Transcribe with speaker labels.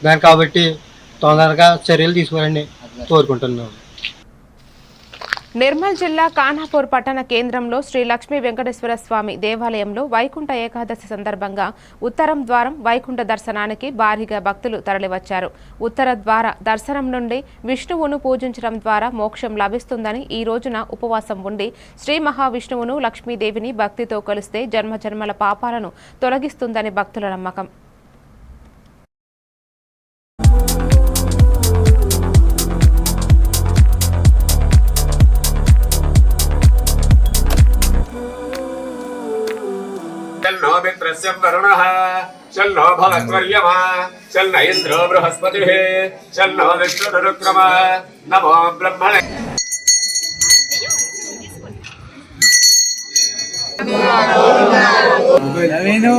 Speaker 1: దాని కాబట్టి తొందరగా చర్యలు తీసుకోవాలని కోరుకుంటున్నాం.
Speaker 2: నిర్మల్ జిల్లా ఖానాపూర్ పట్టణ కేంద్రంలో శ్రీ లక్ష్మీ వెంకటేశ్వర స్వామి దేవాలయంలో వైకుంఠ ఏకాదశి సందర్భంగా ఉత్తరం ద్వారం వైకుంఠ దర్శనానికి భారీగా భక్తులు తరలివచ్చారు. ఉత్తర ద్వార దర్శనం నుండి విష్ణువును పూజించడం ద్వారా మోక్షం లభిస్తుందని ఈ రోజున ఉపవాసం ఉండి శ్రీ మహావిష్ణువును లక్ష్మీదేవిని భక్తితో కొలిస్తే జన్మజన్మల పాపాలను తొలగిస్తుందని భక్తుల నమ్మకం.
Speaker 3: चन्नो मित्रस्य वरुणः चन्नो भवत्वर्यमा चन्न इन्द्रो बृहस्पतिः चन्नो विष्णुरुक्रमः नमो ब्रह्मणे
Speaker 4: नवीनो